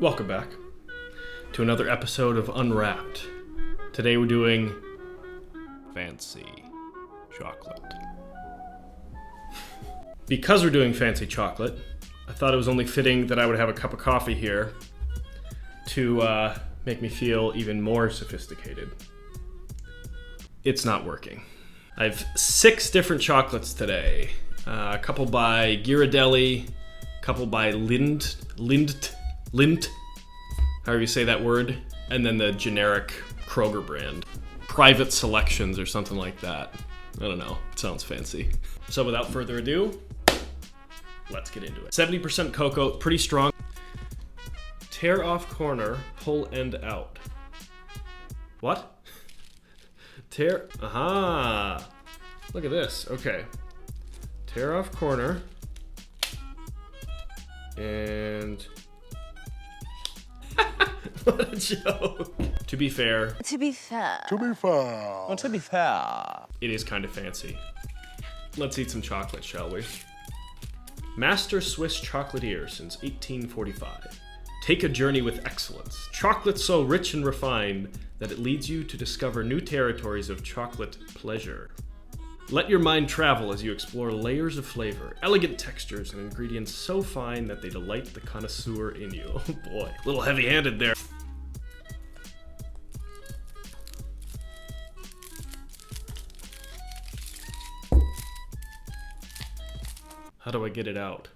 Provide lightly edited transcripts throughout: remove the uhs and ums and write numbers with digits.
Welcome back to another episode of Unwrapped. Today we're doing fancy chocolate. Because we're doing fancy chocolate, I thought it was only fitting that I would have a cup of coffee here to make me feel even more sophisticated. It's not working. I have 6 different chocolates today. A couple by Ghirardelli, a couple by Lindt, however you say that word, and then the generic Kroger brand. Private selections or something like that. I don't know, it sounds fancy. So without further ado, let's get into it. 70% cocoa, pretty strong. Tear off corner, pull end out. What? Aha! Look at this, okay. Tear off corner, and what a joke. To be fair, it is kind of fancy. Let's eat some chocolate, shall we? Master Swiss chocolatier since 1845. Take a journey with excellence. Chocolate so rich and refined that it leads you to discover new territories of chocolate pleasure. Let your mind travel as you explore layers of flavor, elegant textures, and ingredients so fine that they delight the connoisseur in you. Oh boy, a little heavy-handed there. How do I get it out?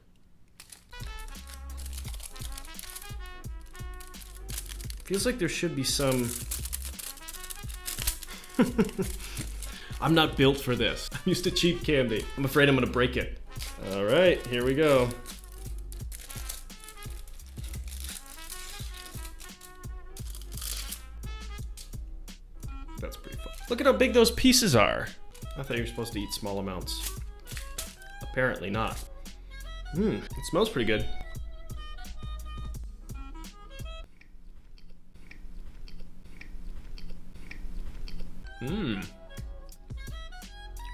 Feels like there should be some... I'm not built for this. I'm used to cheap candy. I'm afraid I'm gonna break it. All right, here we go. That's pretty fun. Look at how big those pieces are. I thought you were supposed to eat small amounts. Apparently not. It smells pretty good.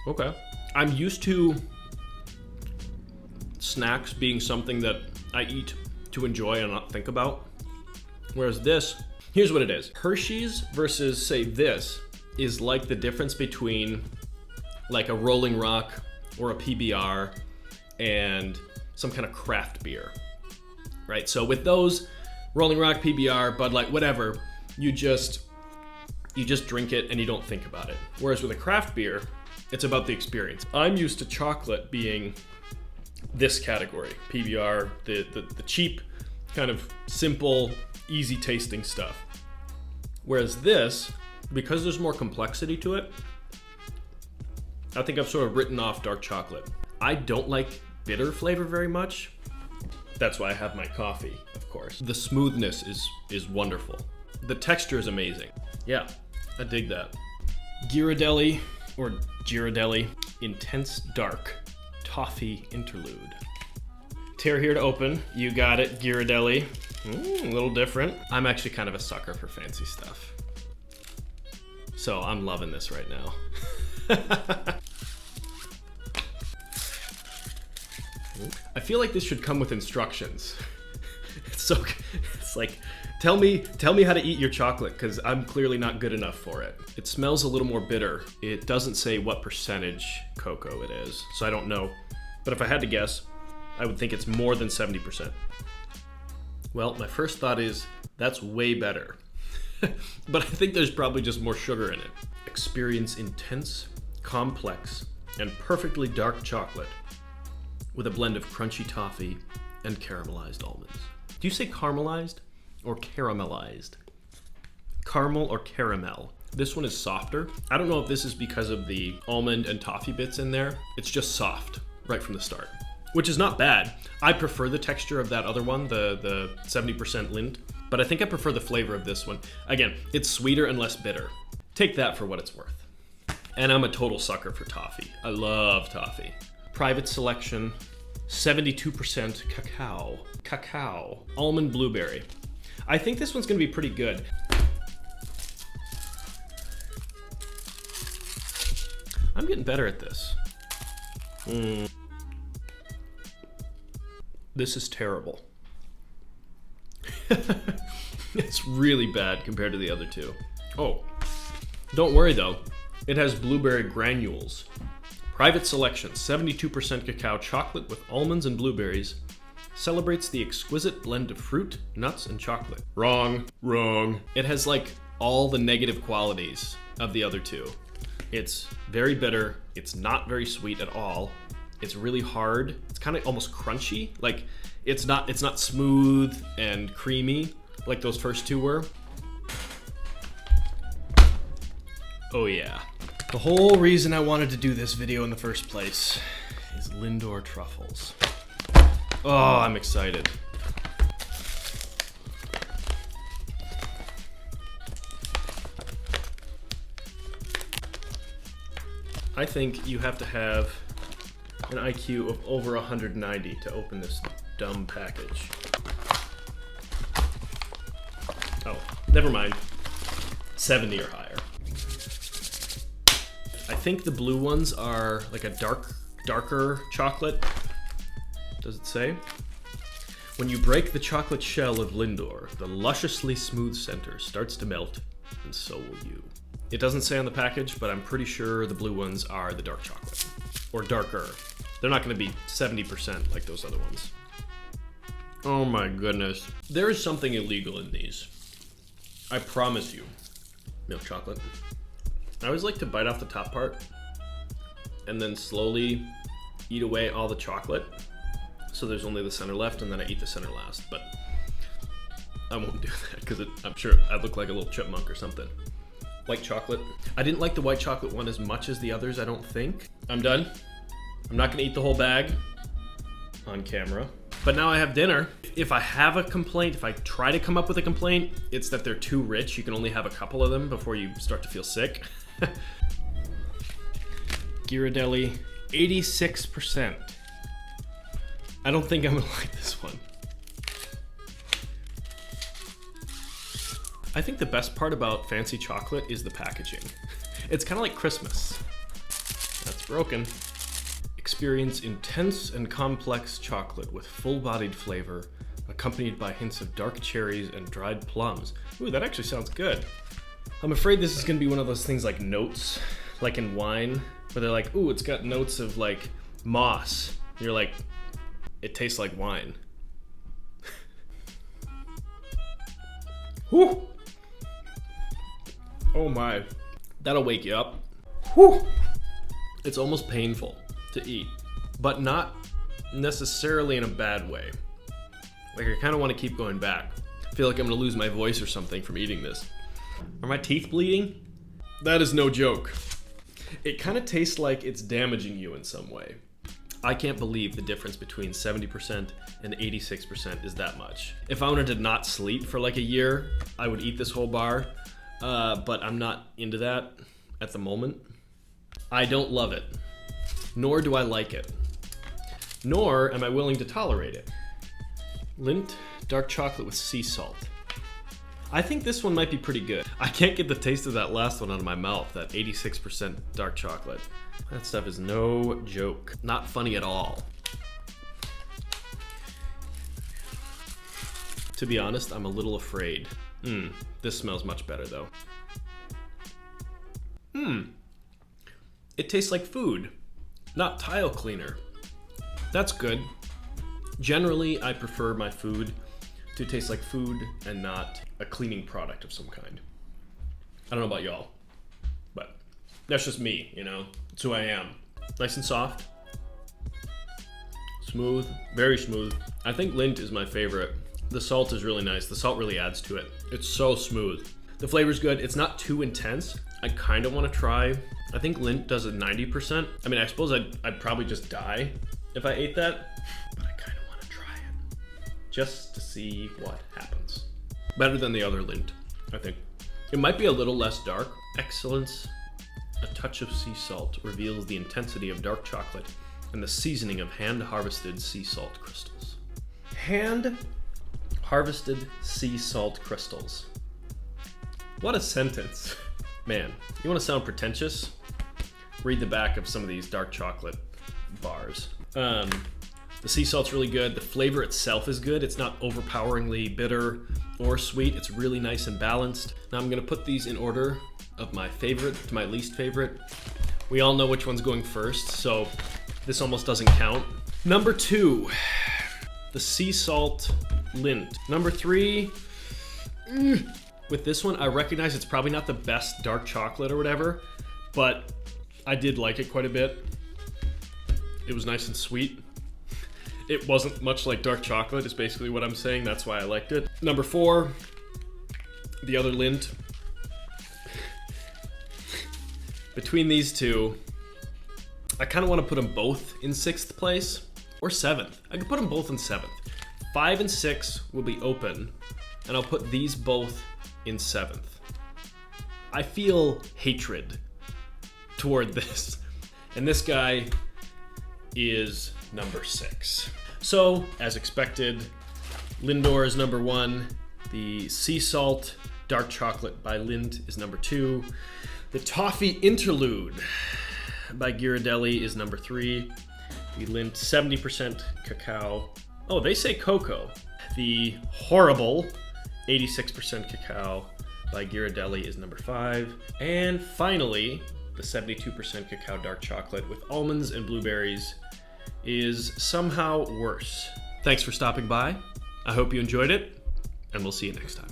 Okay. I'm used to snacks being something that I eat to enjoy and not think about. Whereas this, here's what it is. Hershey's versus, say, this is like the difference between like a Rolling Rock or a PBR and some kind of craft beer, right? So with those, Rolling Rock, PBR, Bud Light, whatever, you just drink it and you don't think about it. Whereas with a craft beer, it's about the experience. I'm used to chocolate being this category, PBR, the cheap, kind of simple, easy tasting stuff. Whereas this, because there's more complexity to it, I think I've sort of written off dark chocolate. I don't like bitter flavor very much. That's why I have my coffee, of course. The smoothness is wonderful. The texture is amazing. Yeah, I dig that. Ghirardelli, or Ghirardelli, Intense Dark Toffee Interlude. Tear here to open. You got it, Ghirardelli. A little different. I'm actually kind of a sucker for fancy stuff. So I'm loving this right now. I feel like this should come with instructions. It's like, tell me how to eat your chocolate, because I'm clearly not good enough for it. It smells a little more bitter. It doesn't say what percentage cocoa it is, so I don't know. But if I had to guess, I would think it's more than 70%. Well, my first thought is, that's way better. But I think there's probably just more sugar in it. Experience intense, complex, and perfectly dark chocolate with a blend of crunchy toffee and caramelized almonds. Do you say caramelized or caramelized? Caramel or caramel? This one is softer. I don't know if this is because of the almond and toffee bits in there. It's just soft right from the start, which is not bad. I prefer the texture of that other one, the 70% Lindt, but I think I prefer the flavor of this one. Again, it's sweeter and less bitter. Take that for what it's worth. And I'm a total sucker for toffee. I love toffee. Private selection, 72% cacao, almond blueberry. I think this one's gonna be pretty good. I'm getting better at this. This is terrible. It's really bad compared to the other two. Oh, don't worry though. It has blueberry granules. Private selection, 72% cacao chocolate with almonds and blueberries. Celebrates the exquisite blend of fruit, nuts, and chocolate. Wrong. It has like all the negative qualities of the other two. It's very bitter. It's not very sweet at all. It's really hard. It's kind of almost crunchy. Like it's not smooth and creamy like those first two were. Oh yeah. The whole reason I wanted to do this video in the first place is Lindor truffles. Oh, I'm excited. I think you have to have an IQ of over 190 to open this dumb package. Oh, never mind. 70 or higher. I think the blue ones are like a darker chocolate. Does it say? When you break the chocolate shell of Lindor, the lusciously smooth center starts to melt, and so will you. It doesn't say on the package, but I'm pretty sure the blue ones are the dark chocolate. Or darker. They're not gonna be 70% like those other ones. Oh my goodness. There is something illegal in these. I promise you. Milk chocolate. I always like to bite off the top part and then slowly eat away all the chocolate. So there's only the center left, and then I eat the center last, but I won't do that because I'm sure I look like a little chipmunk or something. White chocolate. I didn't like the white chocolate one as much as the others, I don't think. I'm done. I'm not gonna eat the whole bag on camera. But now I have dinner. If I have a complaint, if I try to come up with a complaint, it's that they're too rich. You can only have a couple of them before you start to feel sick. Ghirardelli, 86%. I don't think I'm gonna like this one. I think the best part about fancy chocolate is the packaging. It's kind of like Christmas. That's broken. Experience intense and complex chocolate with full-bodied flavor, accompanied by hints of dark cherries and dried plums. Ooh, that actually sounds good. I'm afraid this is gonna be one of those things like notes, like in wine, where they're like, ooh, it's got notes of like moss. You're like, it tastes like wine. Whew. Oh my, that'll wake you up. Whew. It's almost painful to eat, but not necessarily in a bad way. Like I kind of want to keep going back. I feel like I'm gonna lose my voice or something from eating this. Are my teeth bleeding? That is no joke. It kind of tastes like it's damaging you in some way. I can't believe the difference between 70% and 86% is that much. If I wanted to not sleep for like a year, I would eat this whole bar, but I'm not into that at the moment. I don't love it, nor do I like it, nor am I willing to tolerate it. Lindt dark chocolate with sea salt. I think this one might be pretty good. I can't get the taste of that last one out of my mouth, that 86% dark chocolate. That stuff is no joke. Not funny at all. To be honest, I'm a little afraid. This smells much better though. It tastes like food, not tile cleaner. That's good. Generally, I prefer my food to taste like food and not a cleaning product of some kind. I don't know about y'all, but that's just me, you know? It's who I am. Nice and soft. Smooth, very smooth. I think Lindt is my favorite. The salt is really nice. The salt really adds to it. It's so smooth. The flavor's good. It's not too intense. I kind of want to try. I think Lindt does it 90%. I mean, I suppose I'd probably just die if I ate that, but I kind of want to try it just to see what happens. Better than the other Lindt, I think. It might be a little less dark. Excellence. A touch of sea salt reveals the intensity of dark chocolate and the seasoning of hand-harvested sea salt crystals. Hand-harvested sea salt crystals. What a sentence. Man, you want to sound pretentious? Read the back of some of these dark chocolate bars. The sea salt's really good. The flavor itself is good. It's not overpoweringly bitter. or sweet. It's really nice and balanced. Now I'm gonna put these in order of my favorite to my least favorite. We all know which one's going first, so this almost doesn't count. Number 2, the sea salt Lindt. Number 3, with this one, I recognize it's probably not the best dark chocolate or whatever, but I did like it quite a bit. It was nice and sweet. It wasn't much like dark chocolate, is basically what I'm saying. That's why I liked it. Number 4, the other Lindt. Between these two, I kind of want to put them both in 6th place or 7th. I could put them both in 7th. 5 and 6 will be open, and I'll put these both in 7th. I feel hatred toward this, and this guy is number 6. So, as expected, Lindor is number 1. The Sea Salt Dark Chocolate by Lindt is number 2. The Toffee Interlude by Ghirardelli is number 3. The Lindt 70% cacao. Oh, they say cocoa. The horrible 86% cacao by Ghirardelli is number 5. And finally, the 72% cacao dark chocolate with almonds and blueberries is somehow worse. Thanks for stopping by. I hope you enjoyed it, and we'll see you next time.